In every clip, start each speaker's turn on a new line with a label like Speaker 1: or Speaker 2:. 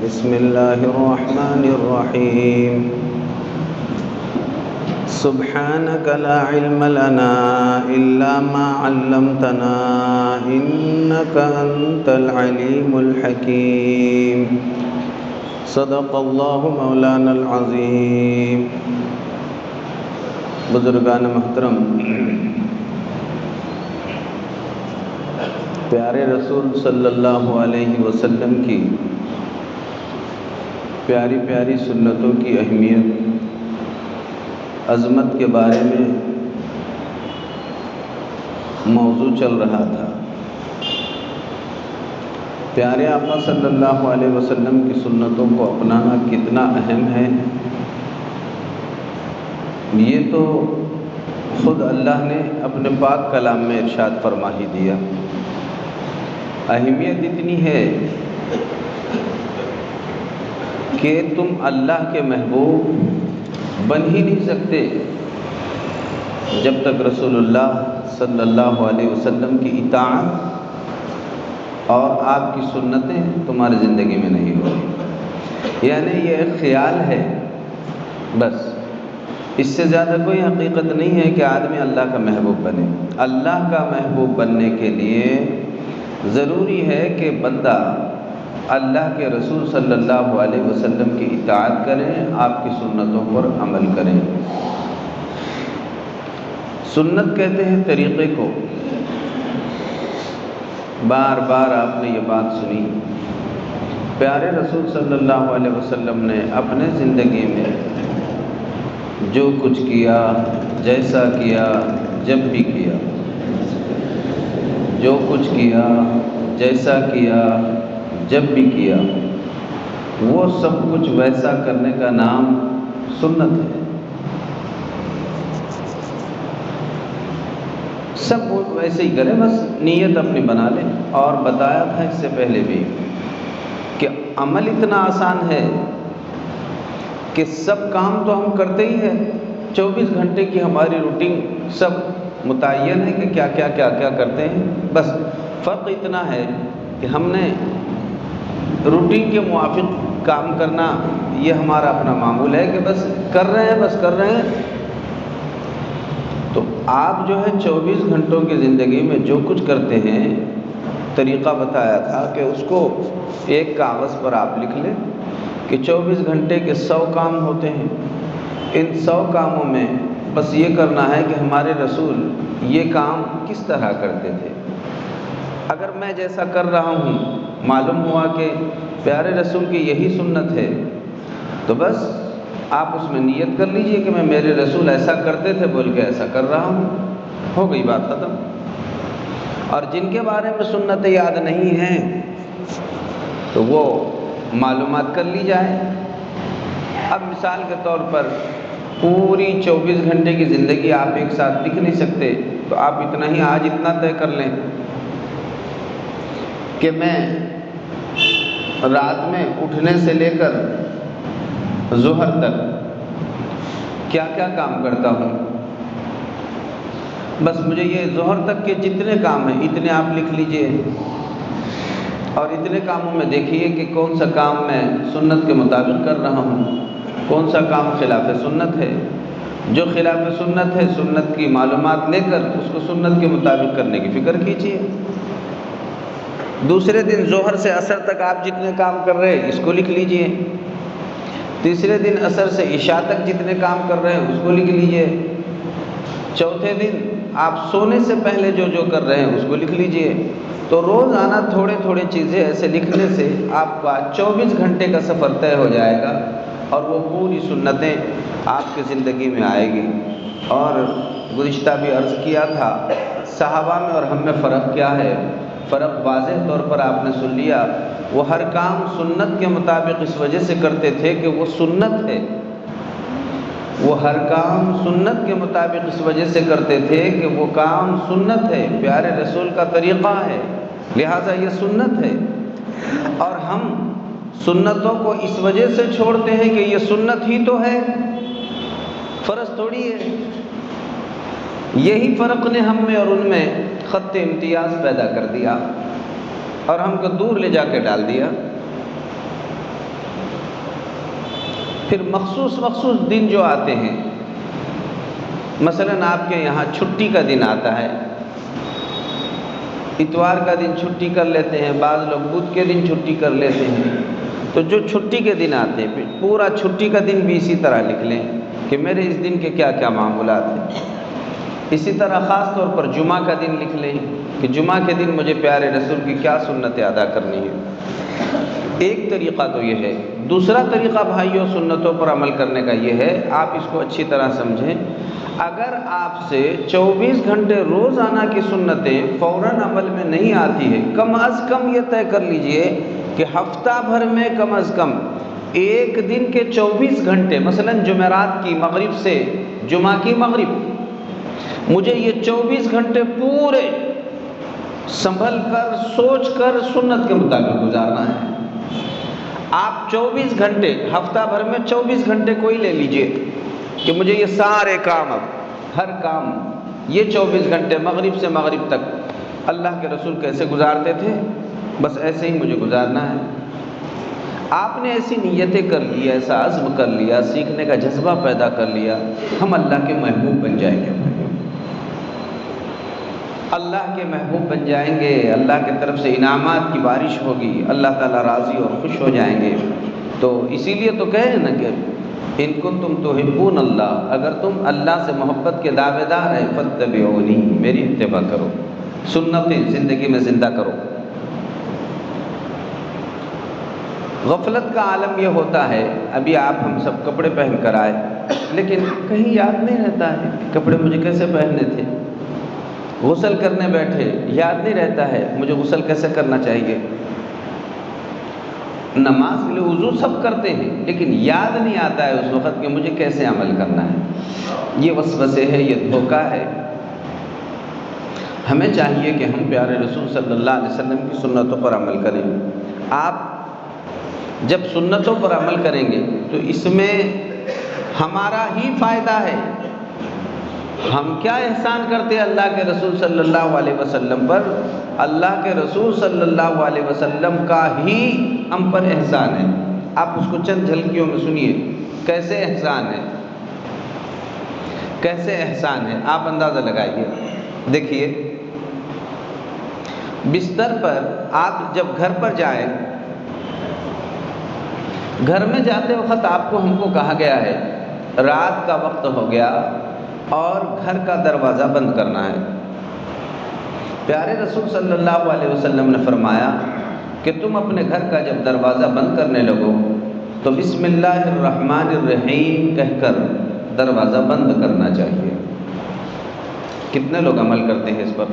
Speaker 1: بسم الله الرحمن الرحيم سبحانك لا علم لنا إلا ما علمتنا إنك أنت العليم الحكيم صدق الله مولانا العظيم. بزرگان محترم، پیارے رسول صلی اللہ علیہ وسلم کی پیاری پیاری سنتوں کی اہمیت، عظمت کے بارے میں موضوع چل رہا تھا. پیارے آقا صلی اللہ علیہ وسلم کی سنتوں کو اپنانا کتنا اہم ہے، یہ تو خود اللہ نے اپنے پاک کلام میں ارشاد فرما ہی دیا. اہمیت اتنی ہے کہ تم اللہ کے محبوب بن ہی نہیں سکتے جب تک رسول اللہ صلی اللہ علیہ وسلم کی اطاعت اور آپ کی سنتیں تمہاری زندگی میں نہیں ہوگی. یعنی یہ ایک خیال ہے بس، اس سے زیادہ کوئی حقیقت نہیں ہے کہ آدمی اللہ کا محبوب بنے. اللہ کا محبوب بننے کے لیے ضروری ہے کہ بندہ اللہ کے رسول صلی اللہ علیہ وسلم کی اطاعت کریں، آپ کی سنتوں پر عمل کریں. سنت کہتے ہیں طریقے کو. بار بار آپ نے یہ بات سنی، پیارے رسول صلی اللہ علیہ وسلم نے اپنے زندگی میں جو کچھ کیا، جیسا کیا، جب بھی کیا، جو کچھ کیا، جیسا کیا، جب بھی کیا، وہ سب کچھ ویسا کرنے کا نام سنت ہے. سب وہ ویسے ہی کریں، بس نیت اپنی بنا لیں. اور بتایا تھا اس سے پہلے بھی کہ عمل اتنا آسان ہے کہ سب کام تو ہم کرتے ہی ہیں. 24 گھنٹے کی ہماری روٹین سب متعین ہے کہ کیا کیا کیا کیا کرتے ہیں. بس فرق اتنا ہے کہ ہم نے روٹین کے موافق کام کرنا، یہ ہمارا اپنا معمول ہے کہ بس کر رہے ہیں، بس کر رہے ہیں. تو آپ جو ہے 24 گھنٹوں کی زندگی میں جو کچھ کرتے ہیں، طریقہ بتایا تھا کہ اس کو ایک کاغذ پر آپ لکھ لیں کہ 24 گھنٹے کے 100 کام ہوتے ہیں. ان 100 کاموں میں بس یہ کرنا ہے کہ ہمارے رسول یہ کام کس طرح کرتے تھے. اگر میں جیسا کر رہا ہوں، معلوم ہوا کہ پیارے رسول کی یہی سنت ہے، تو بس آپ اس میں نیت کر لیجئے کہ میں میرے رسول ایسا کرتے تھے بول کے ایسا کر رہا ہوں. ہو گئی بات ختم. اور جن کے بارے میں سنتیں یاد نہیں ہیں تو وہ معلومات کر لی جائے. اب مثال کے طور پر پوری 24 گھنٹے کی زندگی آپ ایک ساتھ لکھ نہیں سکتے، تو آپ اتنا ہی آج اتنا طے کر لیں کہ میں رات میں اٹھنے سے لے کر ظہر تک کیا کیا کام کرتا ہوں. بس مجھے یہ ظہر تک کے جتنے کام ہیں اتنے آپ لکھ لیجئے، اور اتنے کاموں میں دیکھیے کہ کون سا کام میں سنت کے مطابق کر رہا ہوں، کون سا کام خلاف سنت ہے. جو خلاف سنت ہے، سنت کی معلومات لے کر اس کو سنت کے مطابق کرنے کی فکر کیجیے. دوسرے دن ظہر سے عصر تک آپ جتنے کام کر رہے ہیں اس کو لکھ لیجئے. تیسرے دن عصر سے عشاء تک جتنے کام کر رہے ہیں اس کو لکھ لیجئے. چوتھے دن آپ سونے سے پہلے جو جو کر رہے ہیں اس کو لکھ لیجئے. تو روزانہ تھوڑے تھوڑے چیزیں ایسے لکھنے سے آپ کا 24 گھنٹے کا سفر طے ہو جائے گا، اور وہ پوری سنتیں آپ کی زندگی میں آئے گی. اور گزشتہ بھی عرض کیا تھا، صحابہ میں اور ہم میں فرق کیا ہے. فرق واضح طور پر آپ نے سن لیا. وہ ہر کام سنت کے مطابق اس وجہ سے کرتے تھے کہ وہ سنت ہے. وہ ہر کام سنت کے مطابق اس وجہ سے کرتے تھے کہ وہ کام سنت ہے، پیارے رسول کا طریقہ ہے، لہٰذا یہ سنت ہے. اور ہم سنتوں کو اس وجہ سے چھوڑتے ہیں کہ یہ سنت ہی تو ہے، فرض تھوڑی ہے. یہی فرق نے ہم میں اور ان میں خط امتیاز پیدا کر دیا اور ہم کو دور لے جا کے ڈال دیا. پھر مخصوص دن جو آتے ہیں، مثلاً آپ کے یہاں چھٹی کا دن آتا ہے، اتوار کا دن چھٹی کر لیتے ہیں، بعض لوگ بدھ کے دن چھٹی کر لیتے ہیں، تو جو چھٹی کے دن آتے ہیں پھر پورا چھٹی کا دن بھی اسی طرح لکھ لیں کہ میرے اس دن کے کیا کیا معمولات ہیں۔ اسی طرح خاص طور پر جمعہ کا دن لکھ لیں کہ جمعہ کے دن مجھے پیارے رسول کی کیا سنتیں ادا کرنی ہے۔ ایک طریقہ تو یہ ہے۔ دوسرا طریقہ بھائیوں سنتوں پر عمل کرنے کا یہ ہے، آپ اس کو اچھی طرح سمجھیں، اگر آپ سے 24 گھنٹے روزانہ کی سنتیں فوراً عمل میں نہیں آتی ہے، کم از کم یہ طے کر لیجئے کہ ہفتہ بھر میں کم از کم ایک دن کے 24 گھنٹے، مثلاً جمعرات کی مغرب سے جمعہ کی مغرب، مجھے یہ 24 گھنٹے پورے سنبھل کر سوچ کر سنت کے مطابق گزارنا ہے۔ آپ 24 گھنٹے، ہفتہ بھر میں 24 گھنٹے کوئی لے لیجئے کہ مجھے یہ سارے کام، اب ہر کام یہ 24 گھنٹے مغرب سے مغرب تک اللہ کے رسول کیسے گزارتے تھے، بس ایسے ہی مجھے گزارنا ہے۔ آپ نے ایسی نیتیں کر لی، ایسا عزم کر لیا، سیکھنے کا جذبہ پیدا کر لیا، ہم اللہ کے محبوب بن جائیں گے، اللہ کے محبوب بن جائیں گے، اللہ کی طرف سے انعامات کی بارش ہوگی، اللہ تعالیٰ راضی اور خوش ہو جائیں گے۔ تو اسی لیے تو کہے نا کہ ان کنتم تحبون اللہ، اگر تم اللہ سے محبت کے دعوے دار ہیں، فاتبعونی، میری اتباع کرو، سنتیں زندگی میں زندہ کرو۔ غفلت کا عالم یہ ہوتا ہے، ابھی آپ ہم سب کپڑے پہن کر آئے لیکن کہیں یاد نہیں رہتا ہے کہ کپڑے مجھے کیسے پہننے تھے، غسل کرنے بیٹھے یاد نہیں رہتا ہے مجھے غسل کیسے کرنا چاہیے، نماز کے لیے وضو سب کرتے ہیں لیکن یاد نہیں آتا ہے اس وقت کہ مجھے کیسے عمل کرنا ہے۔ یہ وسوسے ہے، یہ دھوکہ ہے۔ ہمیں چاہیے کہ ہم پیارے رسول صلی اللہ علیہ وسلم کی سنتوں پر عمل کریں۔ آپ جب سنتوں پر عمل کریں گے تو اس میں ہمارا ہی فائدہ ہے۔ ہم کیا احسان کرتے ہیں اللہ کے رسول صلی اللہ علیہ وسلم پر، اللہ کے رسول صلی اللہ علیہ وسلم کا ہی ہم پر احسان ہے۔ آپ اس کو چند جھلکیوں میں سنیے، کیسے احسان ہے، کیسے احسان ہے، آپ اندازہ لگائیے۔ دیکھیے، بستر پر آپ جب گھر پر جائیں، گھر میں جاتے وقت آپ کو ہم کو کہا گیا ہے رات کا وقت ہو گیا اور گھر کا دروازہ بند کرنا ہے۔ پیارے رسول صلی اللہ علیہ وسلم نے فرمایا کہ تم اپنے گھر کا جب دروازہ بند کرنے لگو تو بسم اللہ الرحمن الرحیم کہہ کر دروازہ بند کرنا چاہیے۔ کتنے لوگ عمل کرتے ہیں اس پر؟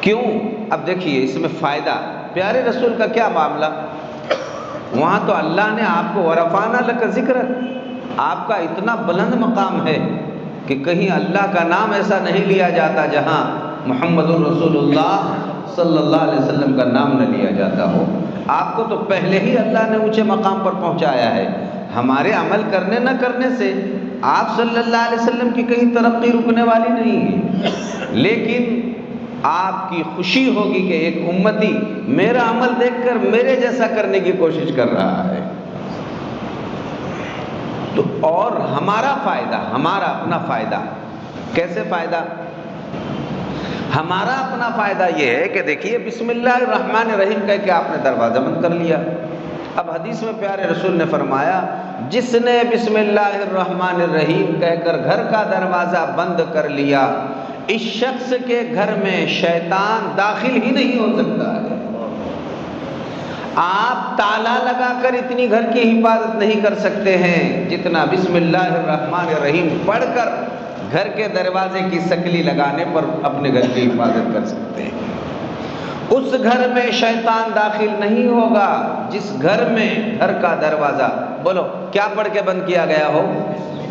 Speaker 1: کیوں؟ اب دیکھیے اس میں فائدہ، پیارے رسول کا کیا معاملہ، وہاں تو اللہ نے آپ کو ورفعنا لک ذکرک، آپ کا اتنا بلند مقام ہے کہ کہیں اللہ کا نام ایسا نہیں لیا جاتا جہاں محمد الرسول اللہ صلی اللہ علیہ وسلم کا نام نہ لیا جاتا ہو۔ آپ کو تو پہلے ہی اللہ نے اونچے مقام پر پہنچایا ہے۔ ہمارے عمل کرنے نہ کرنے سے آپ صلی اللہ علیہ وسلم کی کہیں ترقی رکنے والی نہیں ہے، لیکن آپ کی خوشی ہوگی کہ ایک امتی میرا عمل دیکھ کر میرے جیسا کرنے کی کوشش کر رہا ہے۔ تو اور ہمارا فائدہ، ہمارا اپنا فائدہ، کیسے فائدہ؟ ہمارا اپنا فائدہ یہ ہے کہ دیکھیے بسم اللہ الرحمن الرحیم کہہ کے آپ نے دروازہ بند کر لیا۔ اب حدیث میں پیارے رسول نے فرمایا جس نے بسم اللہ الرحمن الرحیم کہہ کر گھر کا دروازہ بند کر لیا، اس شخص کے گھر میں شیطان داخل ہی نہیں ہو سکتا ہے۔ آپ تالا لگا کر اتنی گھر کی حفاظت نہیں کر سکتے ہیں جتنا بسم اللہ الرحمن الرحیم پڑھ کر گھر کے دروازے کی سکلی لگانے پر اپنے گھر کی حفاظت کر سکتے ہیں۔ اس گھر میں شیطان داخل نہیں ہوگا جس گھر میں گھر کا دروازہ، بولو کیا پڑھ کے بند کیا گیا ہو؟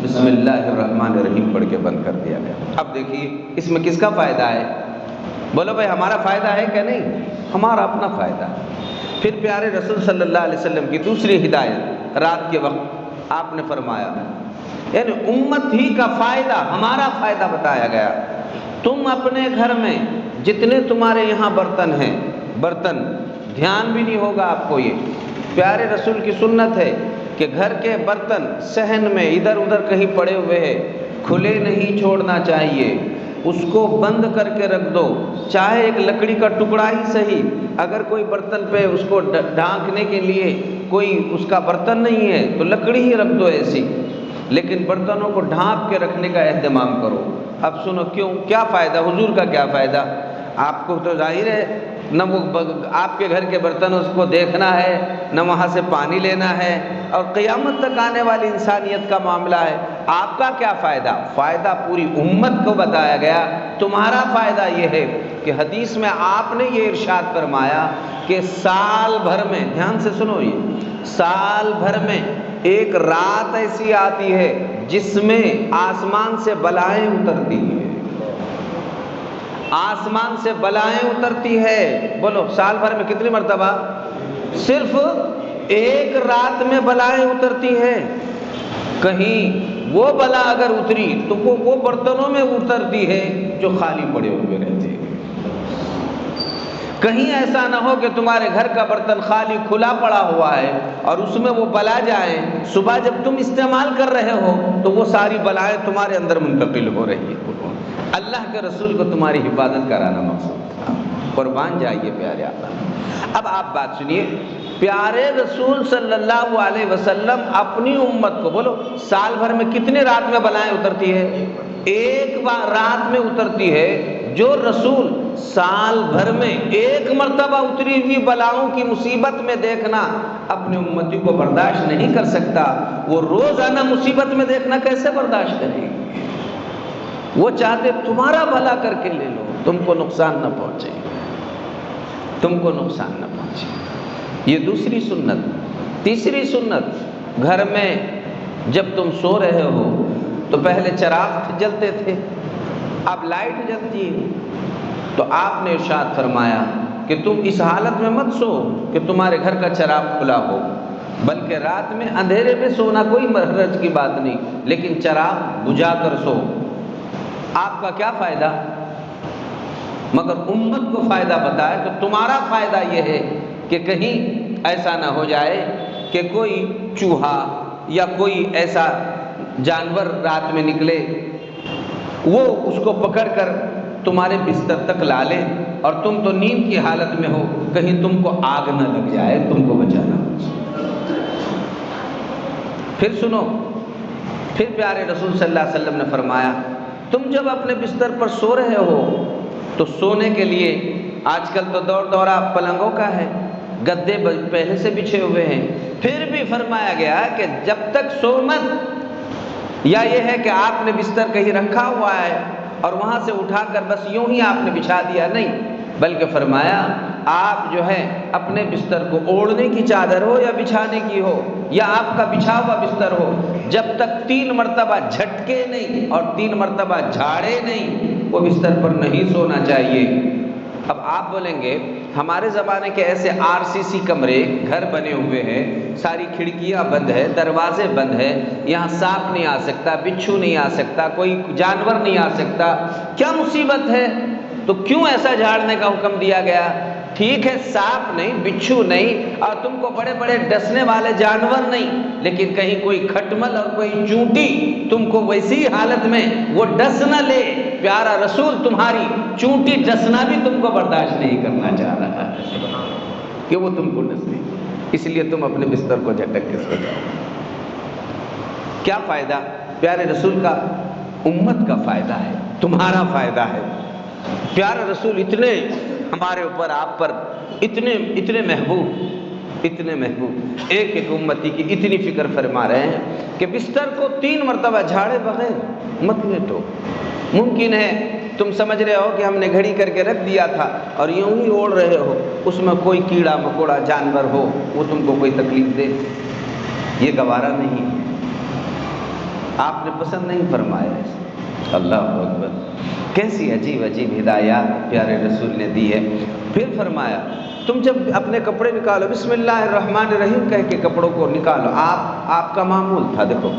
Speaker 1: بسم اللہ الرحمن الرحیم پڑھ کے بند کر دیا گیا۔ اب دیکھیے اس میں کس کا فائدہ ہے؟ بولو بھائی ہمارا فائدہ ہے کہ نہیں؟ ہمارا اپنا فائدہ۔ پھر پیارے رسول صلی اللہ علیہ وسلم کی دوسری ہدایت، رات کے وقت آپ نے فرمایا، یعنی امت ہی کا فائدہ، ہمارا فائدہ بتایا گیا، تم اپنے گھر میں جتنے تمہارے یہاں برتن ہیں، برتن دھیان بھی نہیں ہوگا آپ کو یہ پیارے رسول کی سنت ہے کہ گھر کے برتن صحن میں ادھر ادھر کہیں پڑے ہوئے ہیں، کھلے نہیں چھوڑنا چاہیے، اس کو بند کر کے رکھ دو، چاہے ایک لکڑی کا ٹکڑا ہی صحیح، اگر کوئی برتن پہ اس کو ڈھانکنے کے لیے کوئی اس کا برتن نہیں ہے تو لکڑی ہی رکھ دو ایسی، لیکن برتنوں کو ڈھانپ کے رکھنے کا اہتمام کرو۔ اب سنو کیوں، کیا فائدہ، حضور کا کیا فائدہ؟ آپ کو تو ظاہر ہے نہ وہ آپ کے گھر کے برتن اس کو دیکھنا ہے، نہ وہاں سے پانی لینا ہے، اور قیامت تک آنے والی انسانیت کا معاملہ ہے۔ آپ کا کیا فائدہ؟ فائدہ پوری امت کو بتایا گیا۔ تمہارا فائدہ یہ ہے کہ حدیث میں آپ نے یہ ارشاد فرمایا کہ سال بھر میں، دھیان سے سنو، یہ سال بھر میں ایک رات ایسی آتی ہے جس میں آسمان سے بلائیں اترتی ہیں، آسمان سے بلائیں اترتی ہے۔ بولو سال بھر میں کتنی مرتبہ؟ صرف ایک رات میں بلائیں اترتی ہے۔ کہیں وہ بلا اگر اتری تو وہ برتنوں میں اترتی ہے جو خالی پڑے ہوئے رہتے ہیں۔ کہیں ایسا نہ ہو کہ تمہارے گھر کا برتن خالی کھلا پڑا ہوا ہے اور اس میں وہ بلا جائے، صبح جب تم استعمال کر رہے ہو تو وہ ساری بلائیں تمہارے اندر منتقل ہو رہی ہیں۔ اللہ کے رسول کو تمہاری حفاظت کرانا مقصود تھا۔ قربان جائیے پیارے آقا۔ اب آپ بات سنیے، پیارے رسول صلی اللہ علیہ وسلم اپنی امت کو، بولو سال بھر میں کتنے رات میں بلائیں اترتی ہے؟ ایک بار رات میں اترتی ہے۔ جو رسول سال بھر میں ایک مرتبہ اتری ہوئی بلاؤں کی مصیبت میں دیکھنا اپنے امتی کو برداشت نہیں کر سکتا، وہ روزانہ مصیبت میں دیکھنا کیسے برداشت کرے؟ وہ چاہتے تمہارا بھلا کر کے لے لو، تم کو نقصان نہ پہنچے، تم کو نقصان نہ پہنچے۔ یہ دوسری سنت۔ تیسری سنت، گھر میں جب تم سو رہے ہو تو پہلے چراغ جلتے تھے، اب لائٹ جلتی ہے، تو آپ نے ارشاد فرمایا کہ تم اس حالت میں مت سو کہ تمہارے گھر کا چراغ کھلا ہو، بلکہ رات میں اندھیرے میں سونا کوئی حرج کی بات نہیں، لیکن چراغ بجھا کر سو۔ آپ کا کیا فائدہ؟ مگر امت کو فائدہ بتایا کہ تمہارا فائدہ یہ ہے کہ کہیں ایسا نہ ہو جائے کہ کوئی چوہا یا کوئی ایسا جانور رات میں نکلے، وہ اس کو پکڑ کر تمہارے بستر تک لا لے اور تم تو نیند کی حالت میں ہو، کہیں تم کو آگ نہ لگ جائے، تم کو بچانا۔ پھر سنو، پھر پیارے رسول صلی اللہ علیہ وسلم نے فرمایا تم جب اپنے بستر پر سو رہے ہو تو سونے کے لیے آج کل تو دور دورہ پلنگوں کا ہے، گدے پہلے سے بچھے ہوئے ہیں، پھر بھی فرمایا گیا کہ جب تک سو مت، یا یہ ہے کہ آپ نے بستر کہیں رکھا ہوا ہے اور وہاں سے اٹھا کر بس یوں ہی آپ نے بچھا دیا، نہیں، بلکہ فرمایا آپ جو ہے اپنے بستر کو اوڑھنے کی چادر ہو یا بچھانے کی ہو یا آپ کا بچھا ہوا بستر ہو، جب تک 3 مرتبہ جھٹکے نہیں اور 3 مرتبہ جھاڑے نہیں، وہ بستر پر نہیں سونا چاہیے۔ اب آپ بولیں گے ہمارے زمانے کے ایسے RCC کمرے گھر بنے ہوئے ہیں، ساری کھڑکیاں بند ہے، دروازے بند ہے، یہاں سانپ نہیں آ سکتا، بچھو نہیں آ سکتا، کوئی جانور نہیں آ سکتا، کیا مصیبت ہے؟ تو کیوں ایسا جھاڑنے کا حکم دیا گیا؟ ٹھیک ہے سانپ نہیں، بچھو نہیں، اور تم کو بڑے بڑے ڈسنے والے جانور نہیں، لیکن کہیں کوئی کھٹمل اور کوئی چونٹی تم کو ویسی حالت میں وہ ڈس نہ لے، پیارا رسول تمہاری چونٹی ڈسنا بھی تم کو برداشت نہیں کرنا چاہ رہا ہے کہ وہ تم کو ڈس لے، اس لیے تم اپنے بستر کو جھٹک کے سو جاؤ۔ کیا فائدہ؟ پیارے رسول کا امت کا فائدہ ہے، تمہارا فائدہ ہے۔ پیارے رسول اتنے ہمارے اوپر، آپ پر اتنے محبوب، اتنے محبوب، ایک ایک امتی کی اتنی فکر فرما رہے ہیں کہ بستر کو 3 مرتبہ جھاڑے بغیر مت لیٹو۔ ممکن ہے تم سمجھ رہے ہو کہ ہم نے گھڑی کر کے رکھ دیا تھا اور یوں ہی اوڑھ رہے ہو، اس میں کوئی کیڑا مکوڑا جانور ہو وہ تم کو کوئی تکلیف دے، یہ گوارا نہیں، آپ نے پسند نہیں فرمایا ہے۔ اللہ اکبر، کیسی عجیب عجیب ہدایات پیارے رسول نے دی ہے۔ پھر فرمایا تم جب اپنے کپڑے نکالو بسم اللہ الرحمن الرحیم کہہ کے کپڑوں کو نکالو۔ آپ کا معمول تھا، دیکھو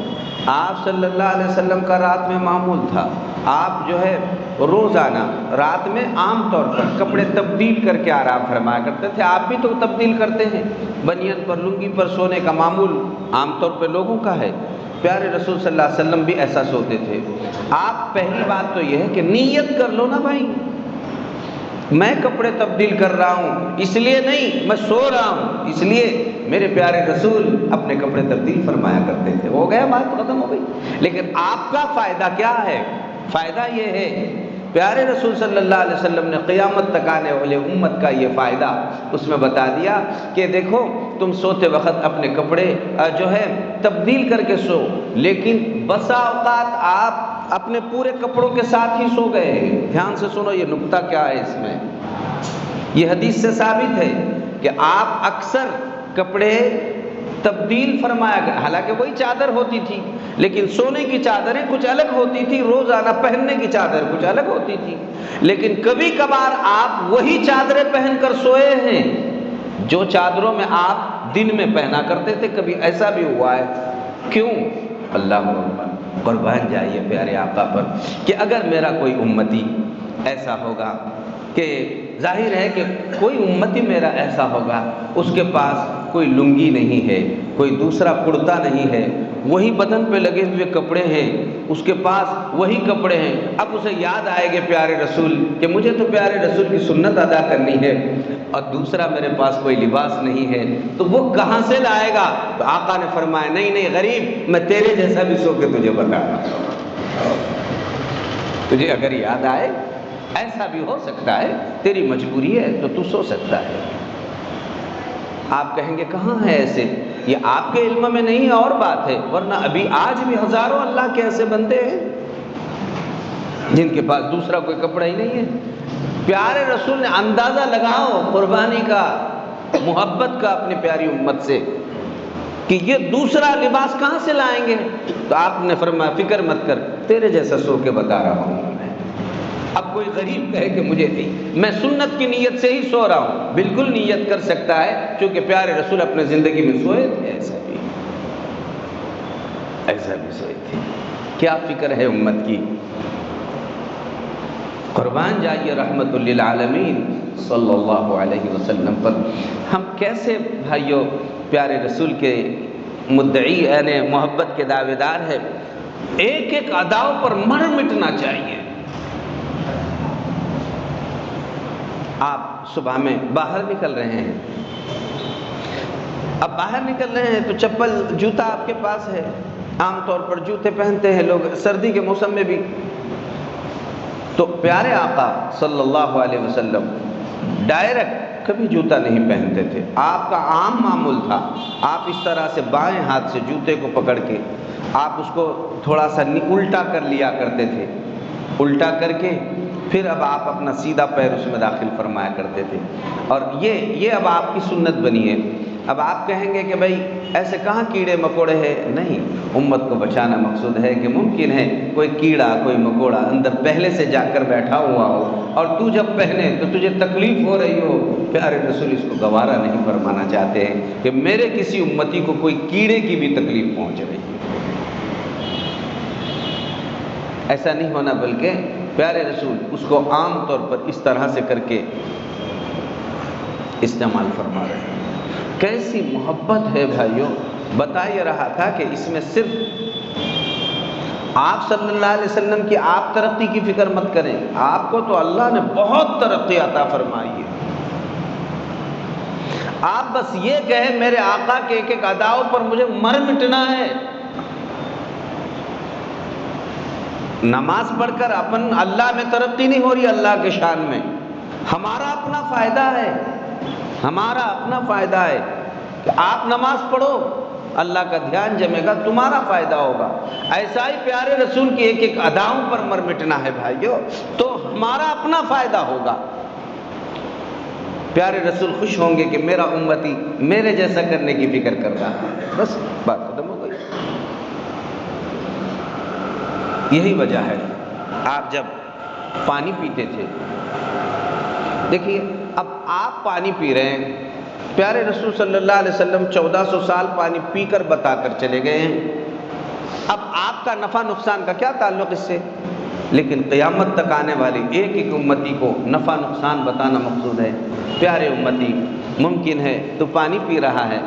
Speaker 1: آپ صلی اللہ علیہ وسلم کا رات میں معمول تھا، آپ جو ہے روزانہ رات میں عام طور پر کپڑے تبدیل کر کے آرام فرمایا کرتے تھے۔ آپ بھی تو تبدیل کرتے ہیں، بنیان پر لنگی پر سونے کا معمول عام طور پہ لوگوں کا ہے۔ پیارے رسول صلی اللہ علیہ وسلم بھی ایسا سوتے تھے۔ آپ پہلی بات تو یہ ہے کہ نیت کر لو نا بھائی، میں کپڑے تبدیل کر رہا ہوں اس لیے نہیں، میں سو رہا ہوں اس لیے۔ میرے پیارے رسول اپنے کپڑے تبدیل فرمایا کرتے تھے، ہو گیا، بات ختم ہو گئی۔ لیکن آپ کا فائدہ کیا ہے؟ فائدہ یہ ہے، پیارے رسول صلی اللہ علیہ وسلم نے قیامت تک آنے والے امت کا یہ فائدہ اس میں بتا دیا کہ دیکھو تم سوتے وقت اپنے کپڑے جو ہے تبدیل کر کے سو، لیکن بسا اوقات آپ اپنے پورے کپڑوں کے ساتھ ہی سو گئے۔ دھیان سے سنو، یہ نکتہ کیا ہے اس میں۔ یہ حدیث سے ثابت ہے کہ آپ اکثر کپڑے تبدیل فرمایا گیا، حالانکہ وہی چادر ہوتی تھی، لیکن سونے کی چادریں کچھ الگ ہوتی تھی، روزانہ پہننے کی چادر کچھ الگ ہوتی تھی۔ لیکن کبھی کبھار آپ وہی چادریں پہن کر سوئے ہیں جو چادروں میں آپ دن میں پہنا کرتے تھے، کبھی ایسا بھی ہوا ہے۔ کیوں؟ اللہ اکبر، قربان جائیے پیارے آقا پر، کہ اگر میرا کوئی امتی ایسا ہوگا کہ ظاہر ہے کہ کوئی امتی میرا ایسا ہوگا، اس کے پاس کوئی لنگی نہیں ہے، کوئی دوسرا کرتا نہیں ہے، وہی بدن پہ لگے ہوئے کپڑے ہیں، اس کے پاس وہی کپڑے ہیں، اب اسے یاد آئے گے پیارے رسول کہ مجھے تو پیارے رسول کی سنت ادا کرنی ہے اور دوسرا میرے پاس کوئی لباس نہیں ہے، تو وہ کہاں سے لائے گا؟ تو آقا نے فرمایا نہیں نہیں غریب، میں تیرے جیسا بھی سو کے تجھے بتا رہا ہوں، تجھے اگر یاد آئے، ایسا بھی ہو سکتا ہے، تیری مجبوری ہے تو تو سو سکتا ہے۔ آپ کہیں گے کہاں ہے ایسے؟ یہ آپ کے علم میں نہیں ہے اور بات ہے، ورنہ ابھی آج بھی ہزاروں اللہ کے ایسے بندے ہیں جن کے پاس دوسرا کوئی کپڑا ہی نہیں ہے۔ پیارے رسول نے اندازہ لگاؤ قربانی کا، محبت کا اپنی پیاری امت سے، کہ یہ دوسرا لباس کہاں سے لائیں گے؟ تو آپ نے فرمایا فکر مت کر، تیرے جیسا سو کے بتا رہا ہوں۔ اب کوئی غریب کہے کہ مجھے نہیں، میں سنت کی نیت سے ہی سو رہا ہوں، بالکل نیت کر سکتا ہے، چونکہ پیارے رسول اپنے زندگی میں سوئے تھے، ایسا بھی سوئے تھے۔ کیا فکر ہے امت کی؟ قربان جائیے رحمت للعالمین صلی اللہ علیہ وسلم پر۔ ہم کیسے بھائیوں پیارے رسول کے مدعی یعنی محبت کے دعوے دار ہیں، ایک ایک اداؤں پر مر مٹنا چاہیے۔ آپ صبح میں باہر نکل رہے ہیں، اب باہر نکل رہے ہیں تو چپل جوتا آپ کے پاس ہے، عام طور پر جوتے پہنتے ہیں لوگ سردی کے موسم میں بھی، تو پیارے آقا صلی اللہ علیہ وسلم ڈائریکٹ کبھی جوتا نہیں پہنتے تھے۔ آپ کا عام معمول تھا، آپ اس طرح سے بائیں ہاتھ سے جوتے کو پکڑ کے آپ اس کو تھوڑا سا الٹا کر لیا کرتے تھے، الٹا کر کے پھر اب آپ اپنا سیدھا پیر اس میں داخل فرمایا کرتے تھے، اور یہ اب آپ کی سنت بنی ہے۔ اب آپ کہیں گے کہ بھائی ایسے کہاں کیڑے مکوڑے ہیں؟ نہیں، امت کو بچانا مقصود ہے کہ ممکن ہے کوئی کیڑا کوئی مکوڑا اندر پہلے سے جا کر بیٹھا ہوا ہو اور تو جب پہنے تو تجھے تکلیف ہو رہی ہو۔ پیارے رسول اس کو گوارا نہیں فرمانا چاہتے ہیں کہ میرے کسی امتی کو کوئی کیڑے کی بھی تکلیف پہنچ رہی ہے، ایسا نہیں ہونا، بلکہ پیارے رسول اس کو عام طور پر اس طرح سے کر کے استعمال فرما رہے ہیں۔ کیسی محبت ہے بھائیوں! بتا یہ رہا تھا کہ اس میں صرف آپ صلی اللہ علیہ وسلم کی آپ ترقی کی فکر مت کریں، آپ کو تو اللہ نے بہت ترقی عطا فرمائی ہے۔ آپ بس یہ کہیں میرے آقا کے ایک ایک اداؤں پر مجھے مر مٹنا ہے۔ نماز پڑھ کر اپن اللہ میں ترقی نہیں ہو رہی، اللہ کے شان میں، ہمارا اپنا فائدہ ہے، ہمارا اپنا فائدہ ہے کہ آپ نماز پڑھو، اللہ کا دھیان جمے گا، تمہارا فائدہ ہوگا۔ ایسا ہی پیارے رسول کی ایک ایک اداؤں پر مر مٹنا ہے بھائیو، تو ہمارا اپنا فائدہ ہوگا۔ پیارے رسول خوش ہوں گے کہ میرا امتی میرے جیسا کرنے کی فکر کر رہا ہے، بس بات ختم ہو گئی۔ یہی وجہ ہے آپ جب پانی پیتے تھے، دیکھیے اب آپ پانی پی رہے ہیں، پیارے رسول صلی اللہ علیہ وسلم 1400 سال پانی پی کر بتا کر چلے گئے ہیں، اب آپ کا نفع نقصان کا کیا تعلق اس سے؟ لیکن قیامت تک آنے والی ایک ایک امتی کو نفع نقصان بتانا مقصود ہے۔ پیارے امتی، ممکن ہے تو پانی پی رہا ہے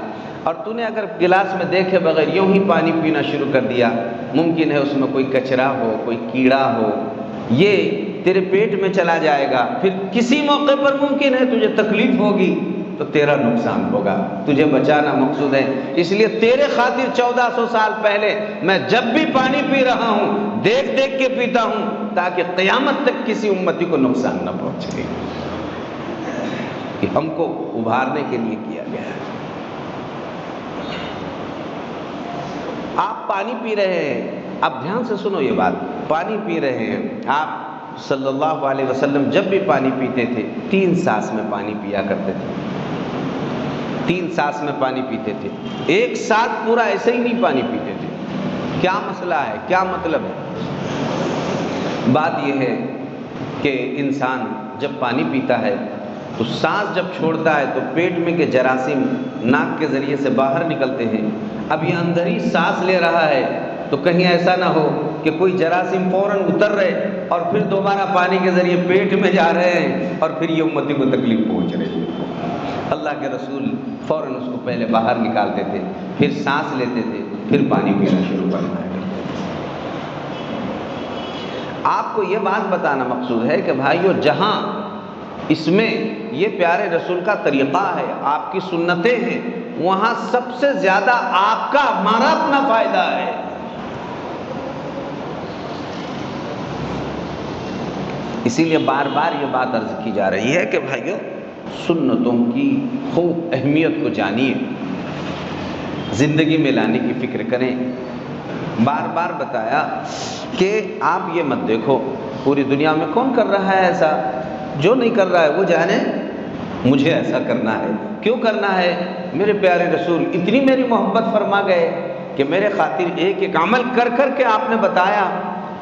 Speaker 1: اور تو نے اگر گلاس میں دیکھے بغیر یوں ہی پانی پینا شروع کر دیا، ممکن ہے اس میں کوئی کچرا ہو، کوئی کیڑا ہو، یہ تیرے پیٹ میں چلا جائے گا، پھر کسی موقع پر ممکن ہے تجھے تکلیف ہوگی تو تیرا نقصان ہوگا، تجھے بچانا مقصود ہے۔ اس لیے تیرے خاطر 1400 سال پہلے میں جب بھی پانی پی رہا ہوں دیکھ دیکھ کے پیتا ہوں تاکہ قیامت تک کسی امتی کو نقصان نہ پہنچے، کہ ہم کو ابھارنے کے لیے کیا گیا ہے۔ آپ پانی پی رہے ہیں، اب دھیان سے سنو یہ بات، پانی پی رہے ہیں آپ صلی اللہ علیہ وسلم جب بھی پانی پیتے تھے 3 سانس میں پانی پیا کرتے تھے، 3 سانس میں پانی پیتے تھے، ایک ساتھ پورا ایسے ہی نہیں پانی پیتے تھے۔ کیا مسئلہ ہے، کیا مطلب ہے؟ بات یہ ہے کہ انسان جب پانی پیتا ہے تو سانس جب چھوڑتا ہے تو پیٹ میں کے جراثیم ناک کے ذریعے سے باہر نکلتے ہیں۔ اب یہ اندر ہی سانس لے رہا ہے تو کہیں ایسا نہ ہو کہ کوئی جراثیم فوراً اتر رہے اور پھر دوبارہ پانی کے ذریعے پیٹ میں جا رہے ہیں اور پھر یہ امتی کو تکلیف پہنچ رہی ہے۔ اللہ کے رسول فوراً اس کو پہلے باہر نکالتے تھے، پھر سانس لیتے تھے، پھر پانی پینا شروع کرنا ہے۔ آپ کو یہ بات بتانا مقصود ہے کہ بھائیو، جہاں اس میں یہ پیارے رسول کا طریقہ ہے، آپ کی سنتیں ہیں، وہاں سب سے زیادہ آپ کا ہمارا اپنا فائدہ ہے۔ اسی لیے بار بار یہ بات عرض کی جا رہی ہے کہ بھائیو، سنتوں کی خوب اہمیت کو جانیے، زندگی میں لانے کی فکر کریں۔ بار بار بتایا کہ آپ یہ مت دیکھو پوری دنیا میں کون کر رہا ہے ایسا، جو نہیں کر رہا ہے وہ جانے مجھے ایسا کرنا ہے۔ کیوں کرنا ہے؟ میرے پیارے رسول اتنی میری محبت فرما گئے کہ میرے خاطر ایک ایک عمل کر کر کے آپ نے بتایا،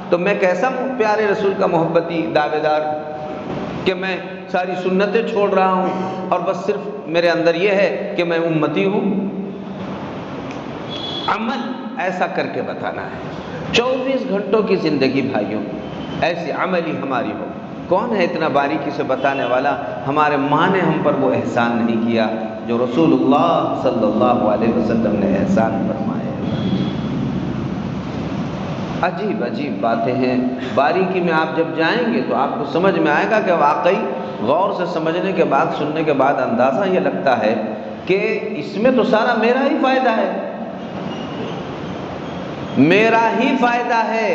Speaker 1: تو میں کیسا پیارے رسول کا محبتی دعوے دار کہ میں ساری سنتیں چھوڑ رہا ہوں اور بس صرف میرے اندر یہ ہے کہ میں امتی ہوں۔ عمل ایسا کر کے بتانا ہے۔ 24 گھنٹوں کی زندگی بھائیوں ایسی عملی ہماری ہو۔ کون ہے اتنا باریکی سے بتانے والا؟ ہمارے ماں نے ہم پر وہ احسان نہیں کیا جو رسول اللہ صلی اللہ علیہ وسلم نے احسان فرمایا۔ عجیب عجیب باتیں ہیں، باریکی میں آپ جب جائیں گے تو آپ کو سمجھ میں آئے گا کہ واقعی غور سے سمجھنے کے بعد، سننے کے بعد اندازہ یہ لگتا ہے کہ اس میں تو سارا میرا ہی فائدہ ہے، میرا ہی فائدہ ہے۔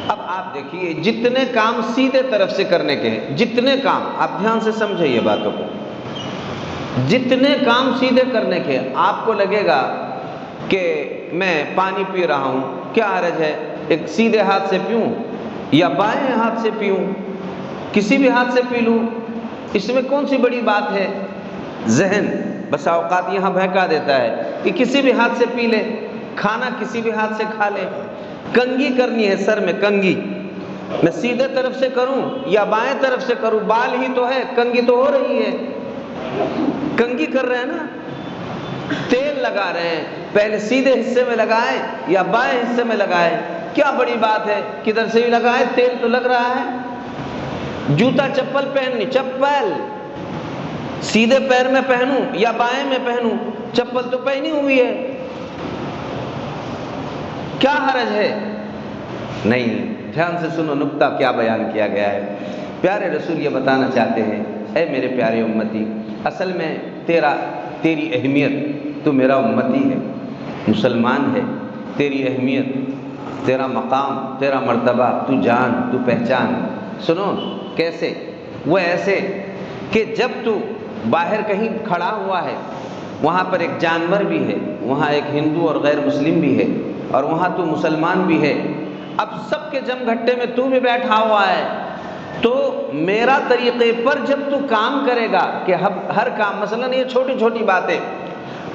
Speaker 1: اب آپ دیکھیے جتنے کام سیدھے طرف سے کرنے کے ہیں، جتنے کام، آپ دھیان سے سمجھیں یہ باتوں کو، جتنے کام سیدھے کرنے کے ہیں، آپ کو لگے گا کہ میں پانی پی رہا ہوں، کیا حرج ہے ایک سیدھے ہاتھ سے پیوں یا بائیں ہاتھ سے پیوں، کسی بھی ہاتھ سے پی لوں، اس میں کون سی بڑی بات ہے؟ ذہن بسا اوقات یہاں بہکا دیتا ہے کہ کسی بھی ہاتھ سے پی لے، کھانا کسی بھی ہاتھ سے کھا لے، کنگھی کرنی ہے سر میں، کنگھی میں سیدھے طرف سے کروں یا بائیں طرف سے کروں، بال ہی تو ہے، کنگھی تو ہو رہی ہے، کنگھی کر رہے ہیں نا، تیل لگا رہے ہیں، پہلے سیدھے حصے میں لگائیں یا بائیں حصے میں لگائیں، کیا بڑی بات ہے، کدھر سے بھی لگائیں تیل تو لگ رہا ہے۔ جوتا چپل پہننی، چپل سیدھے پیر میں پہنوں یا بائیں میں پہنوں، چپل تو پہنی ہوئی ہے، کیا حرج ہے؟ نہیں، دھیان سے سنو نکتہ کیا بیان کیا گیا ہے۔ پیارے رسول یہ بتانا چاہتے ہیں، اے میرے پیارے امتی، اصل میں تیری اہمیت، تو میرا امتی ہے، مسلمان ہے، تیری اہمیت، تیرا مقام، تیرا مرتبہ تو جان، تو پہچان۔ سنو کیسے؟ وہ ایسے کہ جب تو باہر کہیں کھڑا ہوا ہے، وہاں پر ایک جانور بھی ہے، وہاں ایک ہندو اور غیر مسلم بھی ہے، اور وہاں تو مسلمان بھی ہے، اب سب کے جم گھٹے میں تو بھی بیٹھا ہوا ہے، تو میرا طریقے پر جب تو کام کرے گا کہ ہر کام، مثلا یہ چھوٹی چھوٹی باتیں،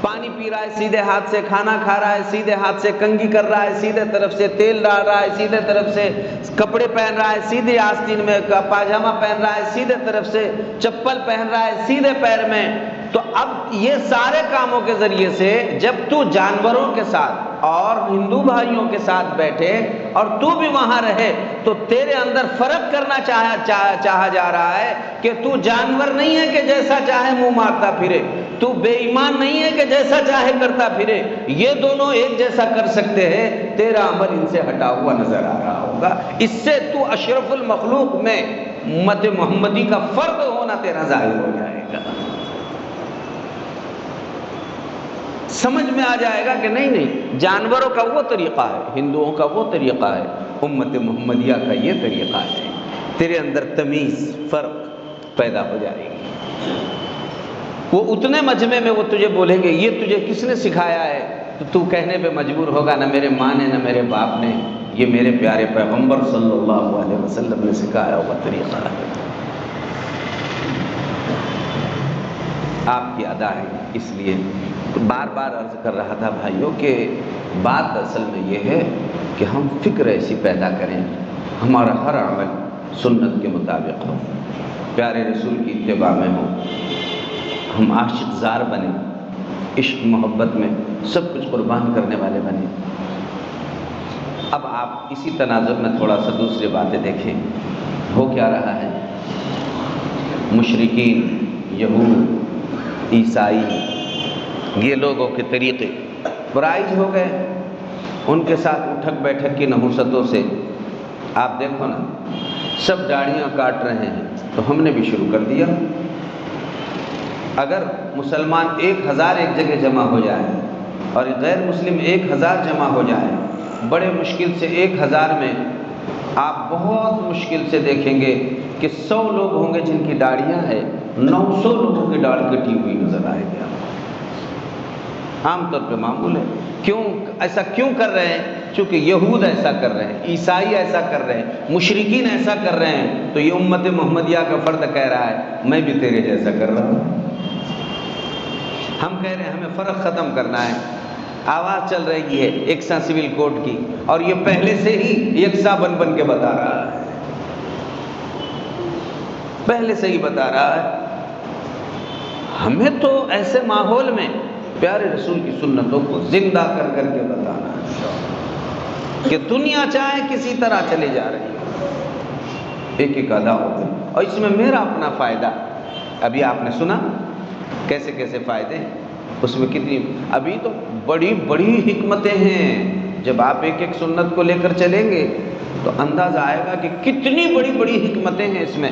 Speaker 1: پانی پی رہا ہے سیدھے ہاتھ سے، کھانا کھا رہا ہے سیدھے ہاتھ سے، کنگھی کر رہا ہے سیدھے طرف سے، تیل ڈال رہا ہے سیدھے طرف سے، کپڑے پہن رہا ہے سیدھے آستین میں، پاجامہ پہن رہا ہے سیدھے طرف سے، چپل پہن رہا ہے سیدھے پیر میں، تو اب یہ سارے کاموں کے ذریعے سے جب تو جانوروں کے ساتھ اور ہندو بھائیوں کے ساتھ بیٹھے اور تو بھی وہاں رہے تو تیرے اندر فرق کرنا چاہا جا رہا ہے کہ تو جانور نہیں ہے کہ جیسا چاہے منہ مارتا پھرے، تو بے ایمان نہیں ہے کہ جیسا چاہے کرتا پھرے، یہ دونوں ایک جیسا کر سکتے ہیں، تیرا عمل ان سے ہٹا ہوا نظر آ رہا ہوگا، اس سے تو اشرف المخلوق میں امت محمدی کا فرد ہونا تیرا ظاہر ہو جائے گا، سمجھ میں آ جائے گا کہ نہیں جانوروں کا وہ طریقہ ہے، ہندوؤں کا وہ طریقہ ہے، امت محمدیہ کا یہ طریقہ ہے، تیرے اندر تمیز فرق پیدا ہو جائے گی۔ وہ اتنے مجمع میں وہ تجھے بولیں گے یہ تجھے کس نے سکھایا ہے، تو کہنے پہ مجبور ہوگا نہ میرے ماں نے نہ میرے باپ نے، یہ میرے پیارے پیغمبر صلی اللہ علیہ وسلم نے سکھایا ہوا طریقہ ہے۔ آپ کی ادا ہے، اس لیے بار بار عرض کر رہا تھا بھائیوں کہ بات اصل میں یہ ہے کہ ہم فکر ایسی پیدا کریں، ہمارا ہر عمل سنت کے مطابق ہو، پیارے رسول کی اتباع میں ہو، ہم عاشق زار بنیں، عشق محبت میں سب کچھ قربان کرنے والے بنیں۔ اب آپ اسی تناظر میں تھوڑا سا دوسری باتیں دیکھیں، ہو کیا رہا ہے، مشرکین، یہود، عیسائی، یہ لوگوں کے طریقے رائج ہو گئے، ان کے ساتھ اٹھک بیٹھک کی نحوستوں سے آپ دیکھو نا، سب داڑھیاں کاٹ رہے ہیں تو ہم نے بھی شروع کر دیا۔ اگر مسلمان 1000 ایک جگہ جمع ہو جائے اور غیر مسلم 1000 جمع ہو جائے، بڑے مشکل سے 1000 میں آپ بہت مشکل سے دیکھیں گے کہ 100 لوگ ہوں گے جن کی داڑھیاں ہیں، 900 لوگوں کی داڑھی کٹی ہوئی نظر آئے گی۔ عام طور پہ معمول ہے، ایسا کیوں کر رہے ہیں؟ چونکہ یہود ایسا کر رہے ہیں، عیسائی ایسا کر رہے ہیں، مشرکین ایسا کر رہے ہیں، تو یہ امت محمدیہ کا فرد کہہ رہا ہے میں بھی تیرے جیسا کر رہا ہوں۔ ہم کہہ رہے ہیں ہمیں فرق ختم کرنا ہے، آواز چل رہی ہے یکساں سول کوڈ کی، اور یہ پہلے سے ہی یکساں بن کے بتا رہا ہے، پہلے سے ہی بتا رہا ہے۔ ہمیں تو ایسے ماحول میں پیارے رسول کی سنتوں کو زندہ کر کے بتانا ہے کہ دنیا چاہے کسی طرح چلے جا رہی ہے، ایک ایک ادا ہو گئی، اور اس میں میرا اپنا فائدہ، ابھی آپ نے سنا کیسے کیسے فائدے ہیں، اس میں کتنی، ابھی تو بڑی بڑی حکمتیں ہیں، جب آپ ایک ایک سنت کو لے کر چلیں گے تو اندازہ آئے گا کہ کتنی بڑی بڑی حکمتیں ہیں اس میں،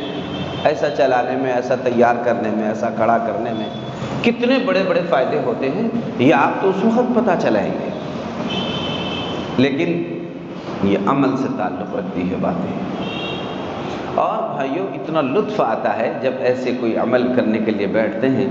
Speaker 1: ایسا چلانے میں، ایسا تیار کرنے میں، ایسا کھڑا کرنے میں کتنے بڑے بڑے فائدے ہوتے ہیں، یہ آپ تو اس وقت پتہ چلائیں گے، لیکن یہ عمل سے تعلق رکھتی ہے باتیں۔ اور بھائیوں اتنا لطف آتا ہے جب ایسے کوئی عمل کرنے کے لیے بیٹھتے ہیں،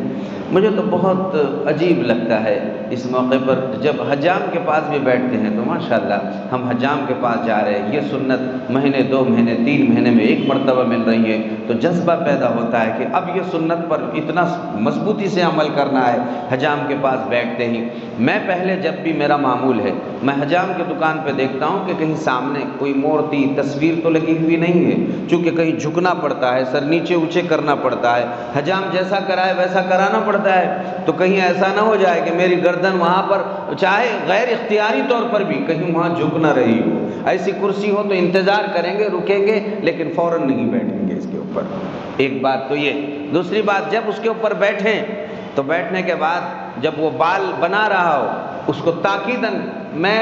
Speaker 1: مجھے تو بہت عجیب لگتا ہے اس موقع پر جب حجام کے پاس بھی بیٹھتے ہیں تو ماشاءاللہ ہم حجام کے پاس جا رہے ہیں، یہ سنت مہینے 2 مہینے 3 مہینے میں 1 مرتبہ مل رہی ہے تو جذبہ پیدا ہوتا ہے کہ اب یہ سنت پر اتنا مضبوطی سے عمل کرنا ہے حجام کے پاس بیٹھتے ہی۔ میں پہلے جب بھی میرا معمول ہے میں حجام کی دکان پہ دیکھتا ہوں کہ کہیں سامنے کوئی مورتی تصویر تو لگی ہوئی نہیں ہے، چونکہ کہیں جھکنا پڑتا ہے، سر نیچے اونچے کرنا پڑتا ہے، حجام جیسا کرائے ویسا کرانا پڑتا ہے، تو کہیں ایسا نہ ہو جائے کہ میری گردن وہاں پر چاہے غیر اختیاری طور پر بھی کہیں وہاں جھک نہ رہی ہو۔ ایسی کرسی ہو تو انتظار کریں گے، رکیں گے، لیکن فوراً نہیں بیٹھیں گے اس کے اوپر۔ ایک بات تو یہ، دوسری بات جب اس کے اوپر بیٹھیں تو بیٹھنے کے بعد جب وہ بال بنا رہا ہو اس کو تاکیداً، میں